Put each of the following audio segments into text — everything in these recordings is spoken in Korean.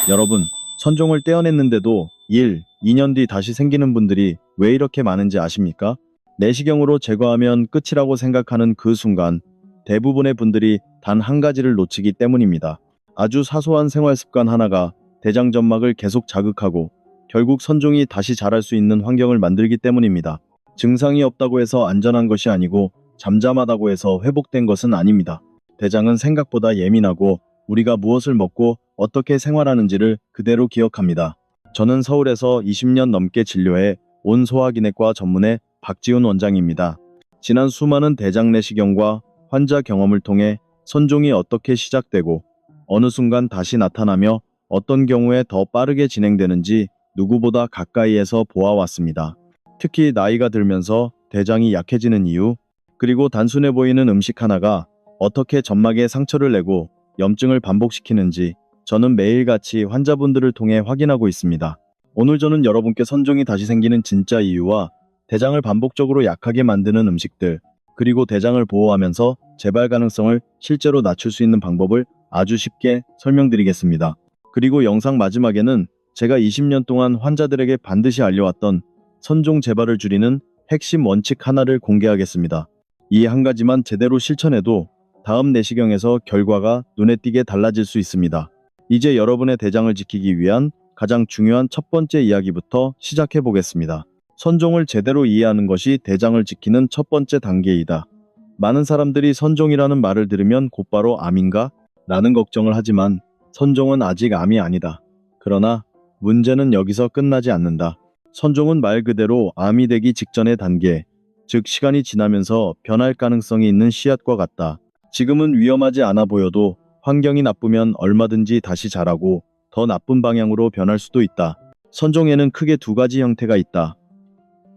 여러분, 선종을 떼어냈는데도 1, 2년 뒤 다시 생기는 분들이 왜 이렇게 많은지 아십니까? 내시경으로 제거하면 끝이라고 생각하는 그 순간 대부분의 분들이 단 한 가지를 놓치기 때문입니다. 아주 사소한 생활 습관 하나가 대장점막을 계속 자극하고 결국 선종이 다시 자랄 수 있는 환경을 만들기 때문입니다. 증상이 없다고 해서 안전한 것이 아니고 잠잠하다고 해서 회복된 것은 아닙니다. 대장은 생각보다 예민하고 우리가 무엇을 먹고 어떻게 생활하는지를 그대로 기억합니다. 저는 서울에서 20년 넘게 진료해 온 소화기내과 전문의 박지훈 원장입니다. 지난 수많은 대장 내시경과 환자 경험을 통해 선종이 어떻게 시작되고 어느 순간 다시 나타나며 어떤 경우에 더 빠르게 진행되는지 누구보다 가까이에서 보아왔습니다. 특히 나이가 들면서 대장이 약해지는 이유, 그리고 단순해 보이는 음식 하나가 어떻게 점막에 상처를 내고 염증을 반복시키는지 저는 매일같이 환자분들을 통해 확인하고 있습니다. 오늘 저는 여러분께 선종이 다시 생기는 진짜 이유와 대장을 반복적으로 약하게 만드는 음식들, 그리고 대장을 보호하면서 재발 가능성을 실제로 낮출 수 있는 방법을 아주 쉽게 설명드리겠습니다. 그리고 영상 마지막에는 제가 20년 동안 환자들에게 반드시 알려왔던 선종 재발을 줄이는 핵심 원칙 하나를 공개하겠습니다. 이 한 가지만 제대로 실천해도 다음 내시경에서 결과가 눈에 띄게 달라질 수 있습니다. 이제 여러분의 대장을 지키기 위한 가장 중요한 첫 번째 이야기부터 시작해 보겠습니다. 선종을 제대로 이해하는 것이 대장을 지키는 첫 번째 단계이다. 많은 사람들이 선종이라는 말을 들으면 곧바로 암인가? 라는 걱정을 하지만 선종은 아직 암이 아니다. 그러나 문제는 여기서 끝나지 않는다. 선종은 말 그대로 암이 되기 직전의 단계, 즉 시간이 지나면서 변할 가능성이 있는 씨앗과 같다. 지금은 위험하지 않아 보여도 환경이 나쁘면 얼마든지 다시 자라고 더 나쁜 방향으로 변할 수도 있다. 선종에는 크게 두 가지 형태가 있다.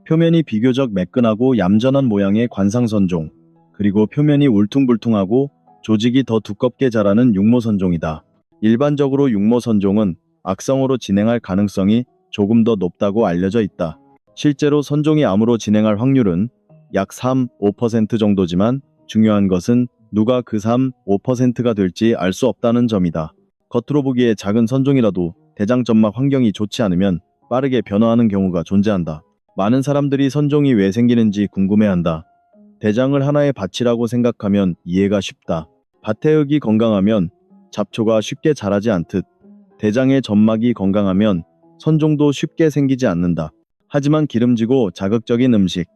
표면이 비교적 매끈하고 얌전한 모양의 관상선종, 그리고 표면이 울퉁불퉁하고 조직이 더 두껍게 자라는 육모선종이다. 일반적으로 육모선종은 악성으로 진행할 가능성이 조금 더 높다고 알려져 있다. 실제로 선종이 암으로 진행할 확률은 약 3, 5% 정도지만 중요한 것은 누가 그 3, 5%가 될지 알 수 없다는 점이다. 겉으로 보기에 작은 선종이라도 대장 점막 환경이 좋지 않으면 빠르게 변화하는 경우가 존재한다. 많은 사람들이 선종이 왜 생기는지 궁금해한다. 대장을 하나의 밭이라고 생각하면 이해가 쉽다. 밭의 흙이 건강하면 잡초가 쉽게 자라지 않듯 대장의 점막이 건강하면 선종도 쉽게 생기지 않는다. 하지만 기름지고 자극적인 음식,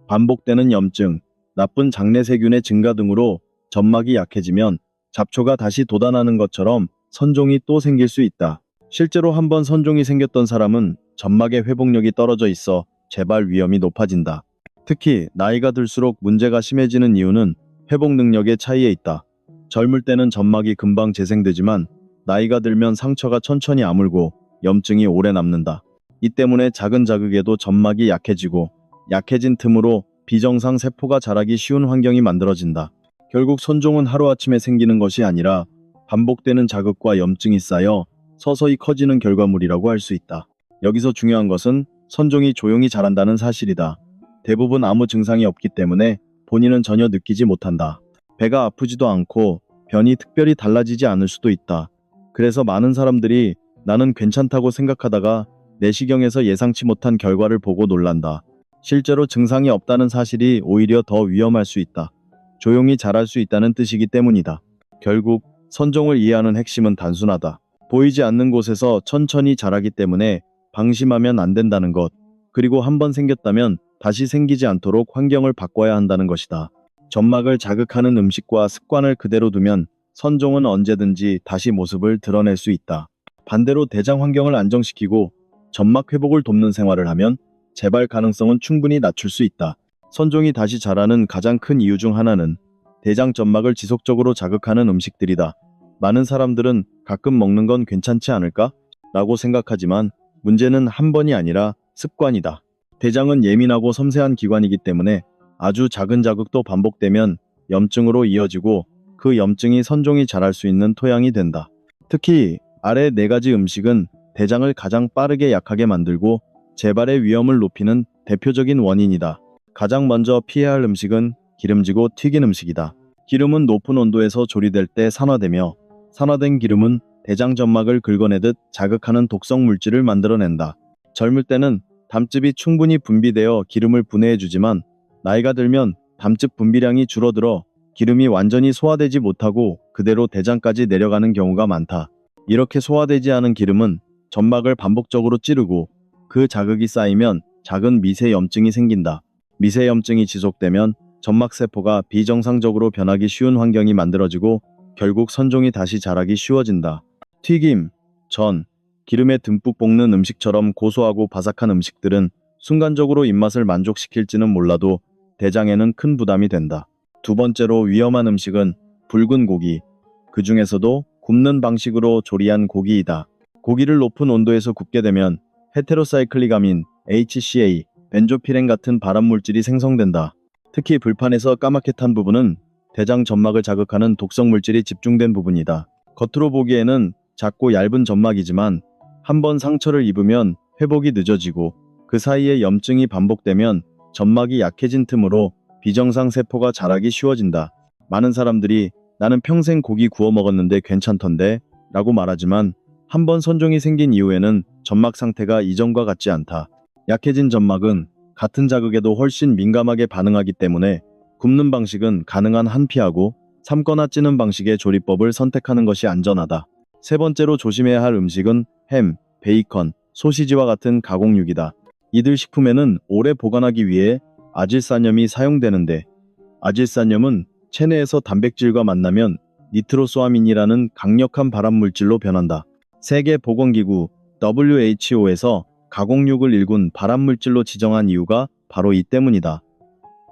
반복되는 염증, 나쁜 장내세균의 증가 등으로 점막이 약해지면 잡초가 다시 돋아나는 것처럼 선종이 또 생길 수 있다. 실제로 한번 선종이 생겼던 사람은 점막의 회복력이 떨어져 있어 재발 위험이 높아진다. 특히 나이가 들수록 문제가 심해지는 이유는 회복 능력의 차이에 있다. 젊을 때는 점막이 금방 재생되지만 나이가 들면 상처가 천천히 아물고 염증이 오래 남는다. 이 때문에 작은 자극에도 점막이 약해지고 약해진 틈으로 비정상 세포가 자라기 쉬운 환경이 만들어진다. 결국 선종은 하루아침에 생기는 것이 아니라 반복되는 자극과 염증이 쌓여 서서히 커지는 결과물이라고 할 수 있다. 여기서 중요한 것은 선종이 조용히 자란다는 사실이다. 대부분 아무 증상이 없기 때문에 본인은 전혀 느끼지 못한다. 배가 아프지도 않고 변이 특별히 달라지지 않을 수도 있다. 그래서 많은 사람들이 나는 괜찮다고 생각하다가 내시경에서 예상치 못한 결과를 보고 놀란다. 실제로 증상이 없다는 사실이 오히려 더 위험할 수 있다. 조용히 자랄 수 있다는 뜻이기 때문이다. 결국 선종을 이해하는 핵심은 단순하다. 보이지 않는 곳에서 천천히 자라기 때문에 방심하면 안 된다는 것, 그리고 한번 생겼다면 다시 생기지 않도록 환경을 바꿔야 한다는 것이다. 점막을 자극하는 음식과 습관을 그대로 두면 선종은 언제든지 다시 모습을 드러낼 수 있다. 반대로 대장 환경을 안정시키고 점막 회복을 돕는 생활을 하면 재발 가능성은 충분히 낮출 수 있다. 선종이 다시 자라는 가장 큰 이유 중 하나는 대장 점막을 지속적으로 자극하는 음식들이다. 많은 사람들은 가끔 먹는 건 괜찮지 않을까? 라고 생각하지만 문제는 한 번이 아니라 습관이다. 대장은 예민하고 섬세한 기관이기 때문에 아주 작은 자극도 반복되면 염증으로 이어지고 그 염증이 선종이 자랄 수 있는 토양이 된다. 특히 아래 4가지 음식은 대장을 가장 빠르게 약하게 만들고 재발의 위험을 높이는 대표적인 원인이다. 가장 먼저 피해야 할 음식은 기름지고 튀긴 음식이다. 기름은 높은 온도에서 조리될 때 산화되며 산화된 기름은 대장 점막을 긁어내듯 자극하는 독성 물질을 만들어낸다. 젊을 때는 담즙이 충분히 분비되어 기름을 분해해주지만 나이가 들면 담즙 분비량이 줄어들어 기름이 완전히 소화되지 못하고 그대로 대장까지 내려가는 경우가 많다. 이렇게 소화되지 않은 기름은 점막을 반복적으로 찌르고 그 자극이 쌓이면 작은 미세염증이 생긴다. 미세염증이 지속되면 점막세포가 비정상적으로 변하기 쉬운 환경이 만들어지고 결국 선종이 다시 자라기 쉬워진다. 튀김, 전, 기름에 듬뿍 볶는 음식처럼 고소하고 바삭한 음식들은 순간적으로 입맛을 만족시킬지는 몰라도 대장에는 큰 부담이 된다. 두 번째로 위험한 음식은 붉은 고기, 그 중에서도 굽는 방식으로 조리한 고기이다. 고기를 높은 온도에서 굽게 되면 헤테로사이클릭아민, HCA, 벤조피렌 같은 발암물질이 생성된다. 특히 불판에서 까맣게 탄 부분은 대장 점막을 자극하는 독성 물질이 집중된 부분이다. 겉으로 보기에는 작고 얇은 점막이지만 한번 상처를 입으면 회복이 늦어지고 그 사이에 염증이 반복되면 점막이 약해진 틈으로 비정상 세포가 자라기 쉬워진다. 많은 사람들이 나는 평생 고기 구워 먹었는데 괜찮던데 라고 말하지만 한번 선종이 생긴 이후에는 점막 상태가 이전과 같지 않다. 약해진 점막은 같은 자극에도 훨씬 민감하게 반응하기 때문에 굽는 방식은 가능한 한 피하고 삶거나 찌는 방식의 조리법을 선택하는 것이 안전하다. 세 번째로 조심해야 할 음식은 햄, 베이컨, 소시지와 같은 가공육이다. 이들 식품에는 오래 보관하기 위해 아질산염이 사용되는데 아질산염은 체내에서 단백질과 만나면 니트로소아민이라는 강력한 발암물질로 변한다. 세계보건기구 WHO에서 가공육을 일군 발암물질로 지정한 이유가 바로 이 때문이다.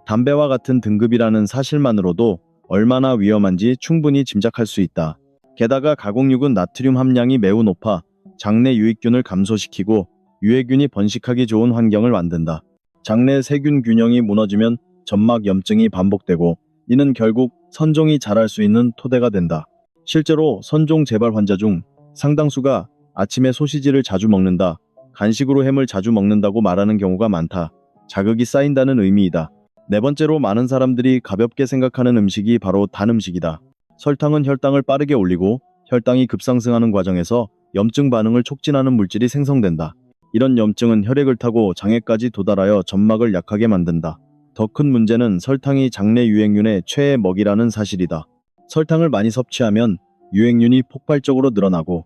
담배와 같은 등급이라는 사실만으로도 얼마나 위험한지 충분히 짐작할 수 있다. 게다가 가공육은 나트륨 함량이 매우 높아 장내 유익균을 감소시키고 유해균이 번식하기 좋은 환경을 만든다. 장내 세균 균형이 무너지면 점막 염증이 반복되고 이는 결국 선종이 자랄 수 있는 토대가 된다. 실제로 선종 재발 환자 중 상당수가 아침에 소시지를 자주 먹는다, 간식으로 햄을 자주 먹는다고 말하는 경우가 많다. 자극이 쌓인다는 의미이다. 네 번째로 많은 사람들이 가볍게 생각하는 음식이 바로 단 음식이다. 설탕은 혈당을 빠르게 올리고 혈당이 급상승하는 과정에서 염증 반응을 촉진하는 물질이 생성된다. 이런 염증은 혈액을 타고 장에까지 도달하여 점막을 약하게 만든다. 더 큰 문제는 설탕이 장내 유행균의 최애 먹이라는 사실이다. 설탕을 많이 섭취하면 유행균이 폭발적으로 늘어나고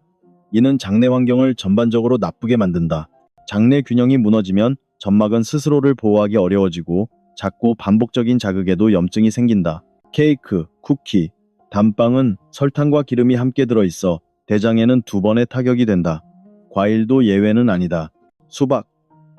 이는 장내 환경을 전반적으로 나쁘게 만든다. 장내 균형이 무너지면 점막은 스스로를 보호하기 어려워지고 작고 반복적인 자극에도 염증이 생긴다. 케이크, 쿠키, 단빵은 설탕과 기름이 함께 들어있어 대장에는 두 번의 타격이 된다. 과일도 예외는 아니다. 수박,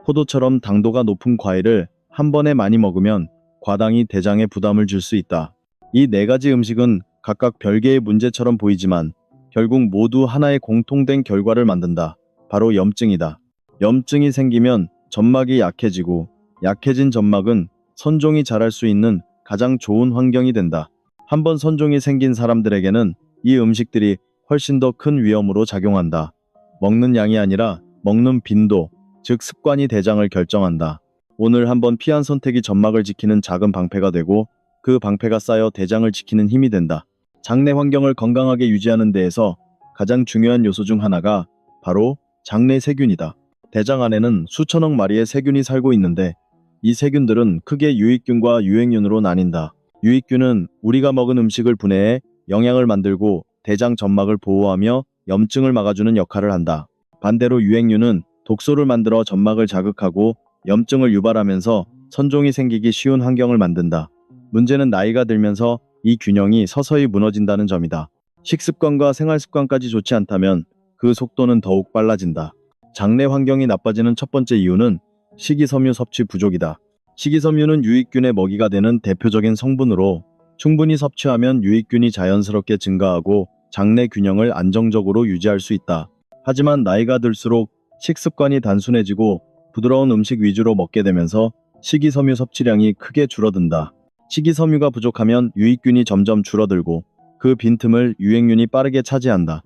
포도처럼 당도가 높은 과일을 한 번에 많이 먹으면 과당이 대장에 부담을 줄 수 있다. 이 네 가지 음식은 각각 별개의 문제처럼 보이지만 결국 모두 하나의 공통된 결과를 만든다. 바로 염증이다. 염증이 생기면 점막이 약해지고 약해진 점막은 선종이 자랄 수 있는 가장 좋은 환경이 된다. 한번 선종이 생긴 사람들에게는 이 음식들이 훨씬 더 큰 위험으로 작용한다. 먹는 양이 아니라 먹는 빈도, 즉 습관이 대장을 결정한다. 오늘 한번 피한 선택이 점막을 지키는 작은 방패가 되고 그 방패가 쌓여 대장을 지키는 힘이 된다. 장내 환경을 건강하게 유지하는 데에서 가장 중요한 요소 중 하나가 바로 장내 세균이다. 대장 안에는 수천억 마리의 세균이 살고 있는데 이 세균들은 크게 유익균과 유행균으로 나뉜다. 유익균은 우리가 먹은 음식을 분해해 영양을 만들고 대장 점막을 보호하며 염증을 막아주는 역할을 한다. 반대로 유행균은 독소를 만들어 점막을 자극하고 염증을 유발하면서 선종이 생기기 쉬운 환경을 만든다. 문제는 나이가 들면서 이 균형이 서서히 무너진다는 점이다. 식습관과 생활습관까지 좋지 않다면 그 속도는 더욱 빨라진다. 장내 환경이 나빠지는 첫 번째 이유는 식이섬유 섭취 부족이다. 식이섬유는 유익균의 먹이가 되는 대표적인 성분으로 충분히 섭취하면 유익균이 자연스럽게 증가하고 장내 균형을 안정적으로 유지할 수 있다. 하지만 나이가 들수록 식습관이 단순해지고 부드러운 음식 위주로 먹게 되면서 식이섬유 섭취량이 크게 줄어든다. 식이섬유가 부족하면 유익균이 점점 줄어들고 그 빈틈을 유행균이 빠르게 차지한다.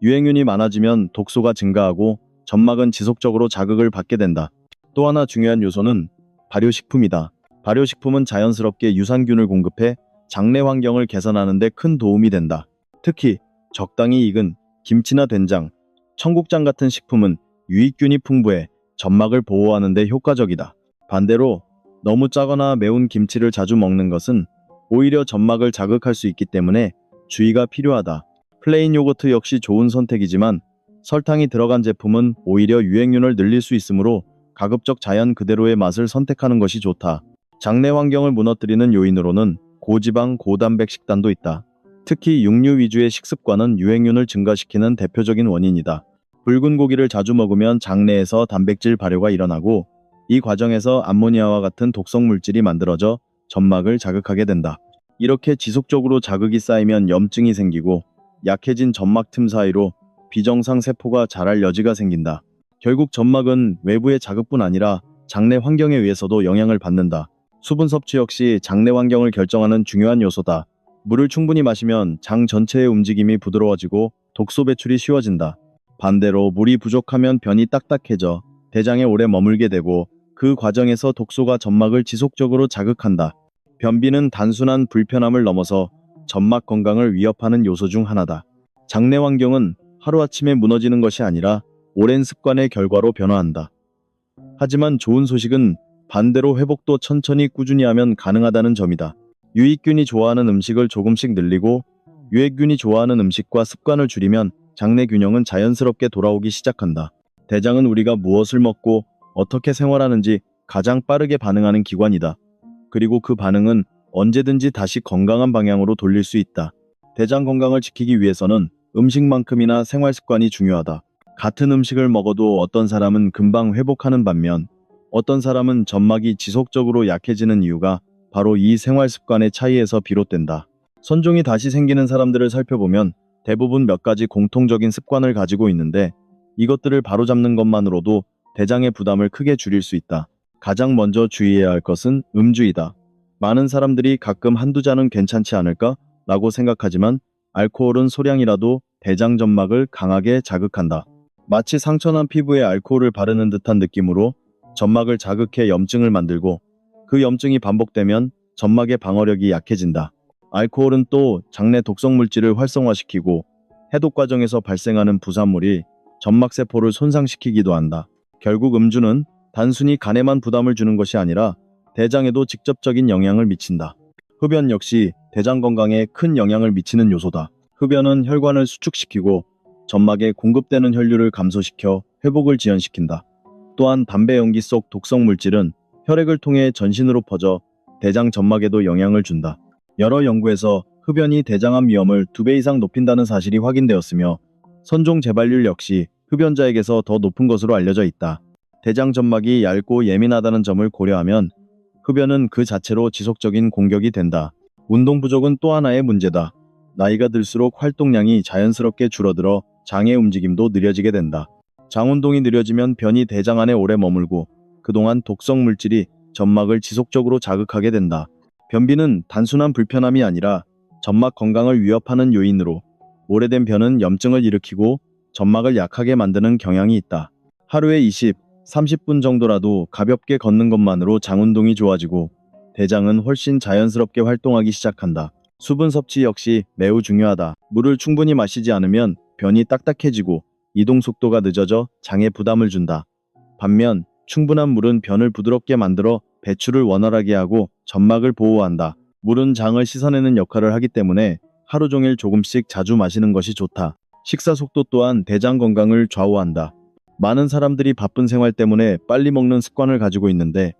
유행균이 많아지면 독소가 증가하고 점막은 지속적으로 자극을 받게 된다. 또 하나 중요한 요소는 발효식품이다. 발효식품은 자연스럽게 유산균을 공급해 장내 환경을 개선하는 데 큰 도움이 된다. 특히 적당히 익은 김치나 된장, 청국장 같은 식품은 유익균이 풍부해 점막을 보호하는 데 효과적이다. 반대로 너무 짜거나 매운 김치를 자주 먹는 것은 오히려 점막을 자극할 수 있기 때문에 주의가 필요하다. 플레인 요거트 역시 좋은 선택이지만 설탕이 들어간 제품은 오히려 유행균을 늘릴 수 있으므로 가급적 자연 그대로의 맛을 선택하는 것이 좋다. 장내 환경을 무너뜨리는 요인으로는 고지방, 고단백 식단도 있다. 특히 육류 위주의 식습관은 유행균을 증가시키는 대표적인 원인이다. 붉은 고기를 자주 먹으면 장내에서 단백질 발효가 일어나고 이 과정에서 암모니아와 같은 독성 물질이 만들어져 점막을 자극하게 된다. 이렇게 지속적으로 자극이 쌓이면 염증이 생기고 약해진 점막 틈 사이로 비정상 세포가 자랄 여지가 생긴다. 결국 점막은 외부의 자극뿐 아니라 장내 환경에 의해서도 영향을 받는다. 수분 섭취 역시 장내 환경을 결정하는 중요한 요소다. 물을 충분히 마시면 장 전체의 움직임이 부드러워지고 독소 배출이 쉬워진다. 반대로 물이 부족하면 변이 딱딱해져 대장에 오래 머물게 되고 그 과정에서 독소가 점막을 지속적으로 자극한다. 변비는 단순한 불편함을 넘어서 점막 건강을 위협하는 요소 중 하나다. 장내 환경은 하루아침에 무너지는 것이 아니라 오랜 습관의 결과로 변화한다. 하지만 좋은 소식은 반대로 회복도 천천히 꾸준히 하면 가능하다는 점이다. 유익균이 좋아하는 음식을 조금씩 늘리고 유해균이 좋아하는 음식과 습관을 줄이면 장내 균형은 자연스럽게 돌아오기 시작한다. 대장은 우리가 무엇을 먹고 어떻게 생활하는지 가장 빠르게 반응하는 기관이다. 그리고 그 반응은 언제든지 다시 건강한 방향으로 돌릴 수 있다. 대장 건강을 지키기 위해서는 음식만큼이나 생활 습관이 중요하다. 같은 음식을 먹어도 어떤 사람은 금방 회복하는 반면 어떤 사람은 점막이 지속적으로 약해지는 이유가 바로 이 생활 습관의 차이에서 비롯된다. 선종이 다시 생기는 사람들을 살펴보면 대부분 몇 가지 공통적인 습관을 가지고 있는데 이것들을 바로잡는 것만으로도 대장의 부담을 크게 줄일 수 있다. 가장 먼저 주의해야 할 것은 음주이다. 많은 사람들이 가끔 한두 잔은 괜찮지 않을까? 라고 생각하지만 알코올은 소량이라도 대장 점막을 강하게 자극한다. 마치 상처난 피부에 알코올을 바르는 듯한 느낌으로 점막을 자극해 염증을 만들고 그 염증이 반복되면 점막의 방어력이 약해진다. 알코올은 또 장내 독성 물질을 활성화시키고 해독 과정에서 발생하는 부산물이 점막세포를 손상시키기도 한다. 결국 음주는 단순히 간에만 부담을 주는 것이 아니라 대장에도 직접적인 영향을 미친다. 흡연 역시 대장 건강에 큰 영향을 미치는 요소다. 흡연은 혈관을 수축시키고 점막에 공급되는 혈류를 감소시켜 회복을 지연시킨다. 또한 담배 연기 속 독성 물질은 혈액을 통해 전신으로 퍼져 대장 점막에도 영향을 준다. 여러 연구에서 흡연이 대장암 위험을 2배 이상 높인다는 사실이 확인되었으며 선종 재발률 역시 흡연자에게서 더 높은 것으로 알려져 있다. 대장 점막이 얇고 예민하다는 점을 고려하면 흡연은 그 자체로 지속적인 공격이 된다. 운동 부족은 또 하나의 문제다. 나이가 들수록 활동량이 자연스럽게 줄어들어 장의 움직임도 느려지게 된다. 장 운동이 느려지면 변이 대장 안에 오래 머물고 그동안 독성 물질이 점막을 지속적으로 자극하게 된다. 변비는 단순한 불편함이 아니라 점막 건강을 위협하는 요인으로 오래된 변은 염증을 일으키고 점막을 약하게 만드는 경향이 있다. 하루에 20, 30분 정도라도 가볍게 걷는 것만으로 장 운동이 좋아지고 대장은 훨씬 자연스럽게 활동하기 시작한다. 수분 섭취 역시 매우 중요하다. 물을 충분히 마시지 않으면 변이 딱딱해지고 이동 속도가 늦어져 장에 부담을 준다. 반면 충분한 물은 변을 부드럽게 만들어 배출을 원활하게 하고 점막을 보호한다. 물은 장을 씻어내는 역할을 하기 때문에 하루 종일 조금씩 자주 마시는 것이 좋다. 식사 속도 또한 대장 건강을 좌우한다. 많은 사람들이 바쁜 생활 때문에 빨리 먹는 습관을 가지고 있는데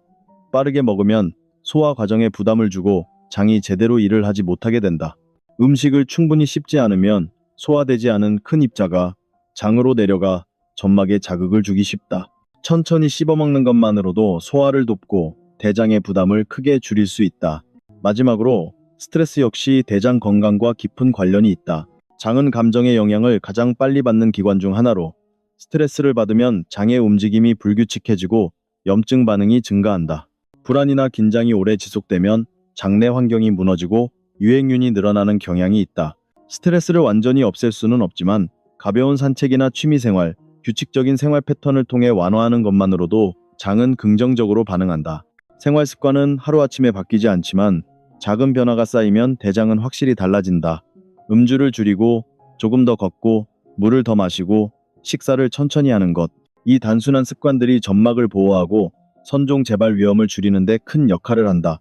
빠르게 먹으면 소화 과정에 부담을 주고 장이 제대로 일을 하지 못하게 된다. 음식을 충분히 씹지 않으면 소화되지 않은 큰 입자가 장으로 내려가 점막에 자극을 주기 쉽다. 천천히 씹어 먹는 것만으로도 소화를 돕고 대장의 부담을 크게 줄일 수 있다. 마지막으로 스트레스 역시 대장 건강과 깊은 관련이 있다. 장은 감정의 영향을 가장 빨리 받는 기관 중 하나로 스트레스를 받으면 장의 움직임이 불규칙해지고 염증 반응이 증가한다. 불안이나 긴장이 오래 지속되면 장내 환경이 무너지고 유행균이 늘어나는 경향이 있다. 스트레스를 완전히 없앨 수는 없지만 가벼운 산책이나 취미생활, 규칙적인 생활 패턴을 통해 완화하는 것만으로도 장은 긍정적으로 반응한다. 생활 습관은 하루아침에 바뀌지 않지만 작은 변화가 쌓이면 대장은 확실히 달라진다. 음주를 줄이고 조금 더 걷고 물을 더 마시고 식사를 천천히 하는 것. 이 단순한 습관들이 점막을 보호하고 선종 재발 위험을 줄이는 데 큰 역할을 한다.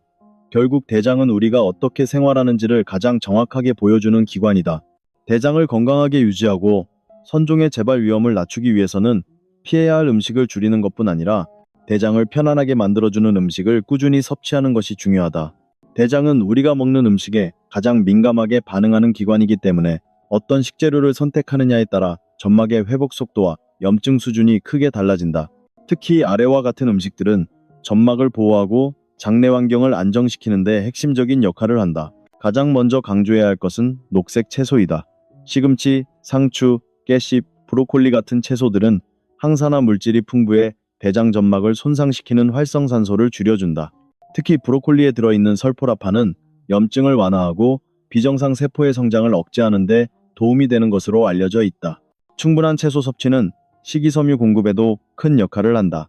결국 대장은 우리가 어떻게 생활하는지를 가장 정확하게 보여주는 기관이다. 대장을 건강하게 유지하고 선종의 재발 위험을 낮추기 위해서는 피해야 할 음식을 줄이는 것뿐 아니라 대장을 편안하게 만들어주는 음식을 꾸준히 섭취하는 것이 중요하다. 대장은 우리가 먹는 음식에 가장 민감하게 반응하는 기관이기 때문에 어떤 식재료를 선택하느냐에 따라 점막의 회복 속도와 염증 수준이 크게 달라진다. 특히 아래와 같은 음식들은 점막을 보호하고 장내 환경을 안정시키는 데 핵심적인 역할을 한다. 가장 먼저 강조해야 할 것은 녹색 채소이다. 시금치, 상추, 깨씹, 브로콜리 같은 채소들은 항산화 물질이 풍부해 대장 점막을 손상시키는 활성산소를 줄여준다. 특히 브로콜리에 들어있는 설포라판은 염증을 완화하고 비정상 세포의 성장을 억제하는 데 도움이 되는 것으로 알려져 있다. 충분한 채소 섭취는 식이섬유 공급에도 큰 역할을 한다.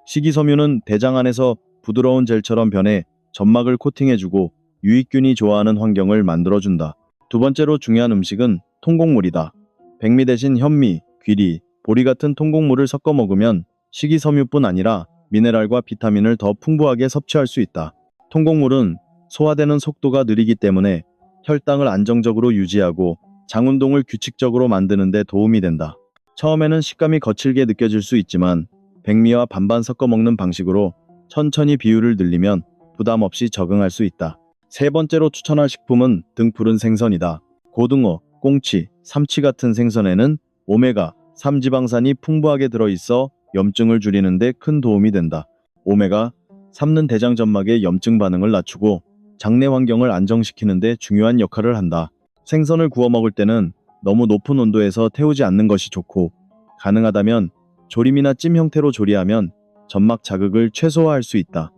식이섬유는 대장 안에서 부드러운 젤처럼 변해 점막을 코팅해주고 유익균이 좋아하는 환경을 만들어준다. 두 번째로 중요한 음식은 통곡물이다. 백미 대신 현미, 귀리, 보리 같은 통곡물을 섞어 먹으면 식이섬유뿐 아니라 미네랄과 비타민을 더 풍부하게 섭취할 수 있다. 통곡물은 소화되는 속도가 느리기 때문에 혈당을 안정적으로 유지하고 장 운동을 규칙적으로 만드는 데 도움이 된다. 처음에는 식감이 거칠게 느껴질 수 있지만 백미와 반반 섞어 먹는 방식으로 천천히 비율을 늘리면 부담 없이 적응할 수 있다. 세 번째로 추천할 식품은 등푸른 생선이다. 고등어, 꽁치, 삼치 같은 생선에는 오메가 3 지방산이 풍부하게 들어있어 염증을 줄이는 데 큰 도움이 된다. 오메가 3는 대장 점막의 염증 반응을 낮추고 장내 환경을 안정시키는 데 중요한 역할을 한다. 생선을 구워 먹을 때는 너무 높은 온도에서 태우지 않는 것이 좋고 가능하다면 조림이나 찜 형태로 조리하면 점막 자극을 최소화할 수 있다.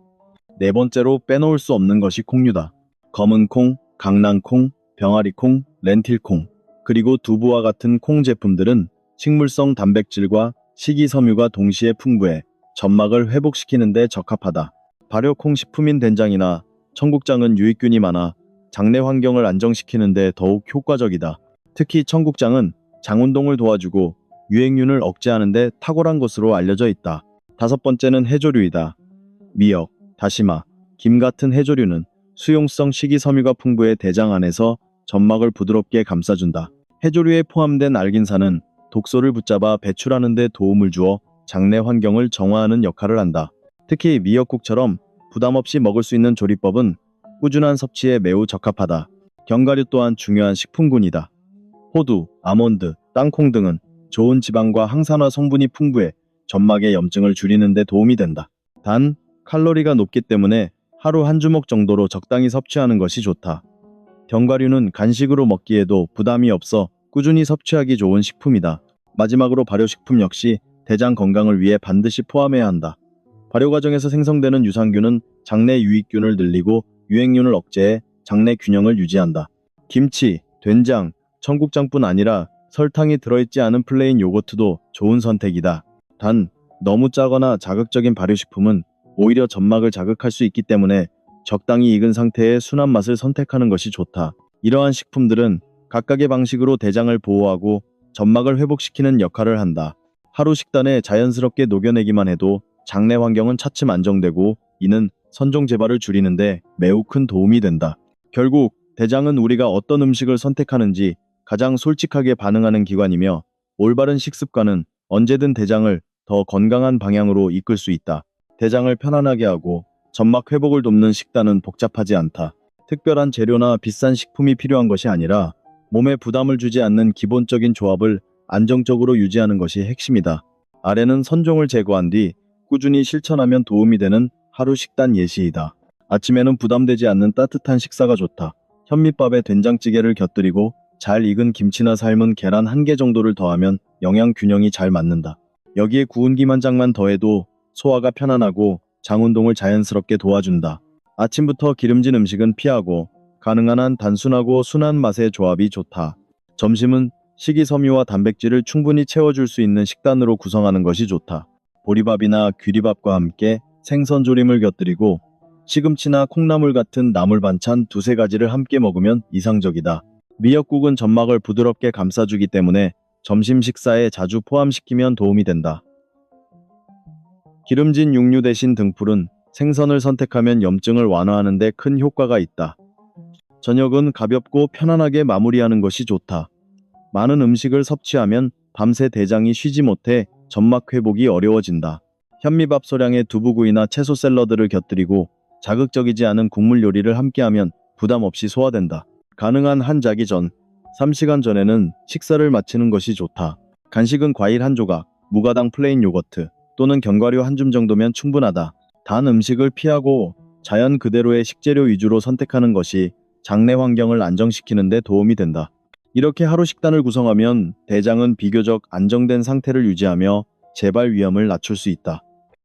네 번째로 빼놓을 수 없는 것이 콩류다. 검은 콩, 강낭콩, 병아리콩, 렌틸콩, 그리고 두부와 같은 콩 제품들은 식물성 단백질과 식이섬유가 동시에 풍부해 점막을 회복시키는 데 적합하다. 발효콩 식품인 된장이나 청국장은 유익균이 많아 장내 환경을 안정시키는 데 더욱 효과적이다. 특히 청국장은 장 운동을 도와주고 유행균을 억제하는 데 탁월한 것으로 알려져 있다. 다섯 번째는 해조류이다. 미역, 다시마, 김 같은 해조류는 수용성 식이섬유가 풍부해 대장 안에서 점막을 부드럽게 감싸준다. 해조류에 포함된 알긴산은 독소를 붙잡아 배출하는 데 도움을 주어 장내 환경을 정화하는 역할을 한다. 특히 미역국처럼 부담 없이 먹을 수 있는 조리법은 꾸준한 섭취에 매우 적합하다. 견과류 또한 중요한 식품군이다. 호두, 아몬드, 땅콩 등은 좋은 지방과 항산화 성분이 풍부해 점막의 염증을 줄이는 데 도움이 된다. 단, 칼로리가 높기 때문에 하루 한 주먹 정도로 적당히 섭취하는 것이 좋다. 견과류는 간식으로 먹기에도 부담이 없어 꾸준히 섭취하기 좋은 식품이다. 마지막으로 발효식품 역시 대장 건강을 위해 반드시 포함해야 한다. 발효 과정에서 생성되는 유산균은 장내 유익균을 늘리고 유행균을 억제해 장내 균형을 유지한다. 김치, 된장, 청국장뿐 아니라 설탕이 들어있지 않은 플레인 요거트도 좋은 선택이다. 단, 너무 짜거나 자극적인 발효식품은 오히려 점막을 자극할 수 있기 때문에 적당히 익은 상태의 순한 맛을 선택하는 것이 좋다. 이러한 식품들은 각각의 방식으로 대장을 보호하고 점막을 회복시키는 역할을 한다. 하루 식단에 자연스럽게 녹여내기만 해도 장내 환경은 차츰 안정되고 이는 선종 재발을 줄이는데 매우 큰 도움이 된다. 결국 대장은 우리가 어떤 음식을 선택하는지 가장 솔직하게 반응하는 기관이며 올바른 식습관은 언제든 대장을 더 건강한 방향으로 이끌 수 있다. 대장을 편안하게 하고 점막 회복을 돕는 식단은 복잡하지 않다. 특별한 재료나 비싼 식품이 필요한 것이 아니라 몸에 부담을 주지 않는 기본적인 조합을 안정적으로 유지하는 것이 핵심이다. 아래는 선종을 제거한 뒤 꾸준히 실천하면 도움이 되는 하루 식단 예시이다. 아침에는 부담되지 않는 따뜻한 식사가 좋다. 현미밥에 된장찌개를 곁들이고 잘 익은 김치나 삶은 계란 1개 정도를 더하면 영양 균형이 잘 맞는다. 여기에 구운 김 한 장만 더해도 소화가 편안하고 장 운동을 자연스럽게 도와준다. 아침부터 기름진 음식은 피하고 가능한 한 단순하고 순한 맛의 조합이 좋다. 점심은 식이섬유와 단백질을 충분히 채워줄 수 있는 식단으로 구성하는 것이 좋다. 보리밥이나 귀리밥과 함께 생선조림을 곁들이고 시금치나 콩나물 같은 나물 반찬 2~3가지를 함께 먹으면 이상적이다. 미역국은 점막을 부드럽게 감싸주기 때문에 점심 식사에 자주 포함시키면 도움이 된다. 기름진 육류 대신 등푸른 생선을 선택하면 염증을 완화하는 데 큰 효과가 있다. 저녁은 가볍고 편안하게 마무리하는 것이 좋다. 많은 음식을 섭취하면 밤새 대장이 쉬지 못해 점막 회복이 어려워진다. 현미밥소량의 두부구이나 채소 샐러드를 곁들이고 자극적이지 않은 국물 요리를 함께하면 부담 없이 소화된다. 가능한 한 자기 전 3시간 전에는 식사를 마치는 것이 좋다. 간식은 과일 한 조각, 무가당 플레인 요거트 또는 견과류 한 줌 정도면 충분하다. 단 음식을 피하고 자연 그대로의 식재료 위주로 선택하는 것이 장내 환경을 안정시키는 데 도움이 된다. 이렇게 하루 식단을 구성하면 대장은 비교적 안정된 상태를 유지하며 재발 위험을 낮출 수 있다.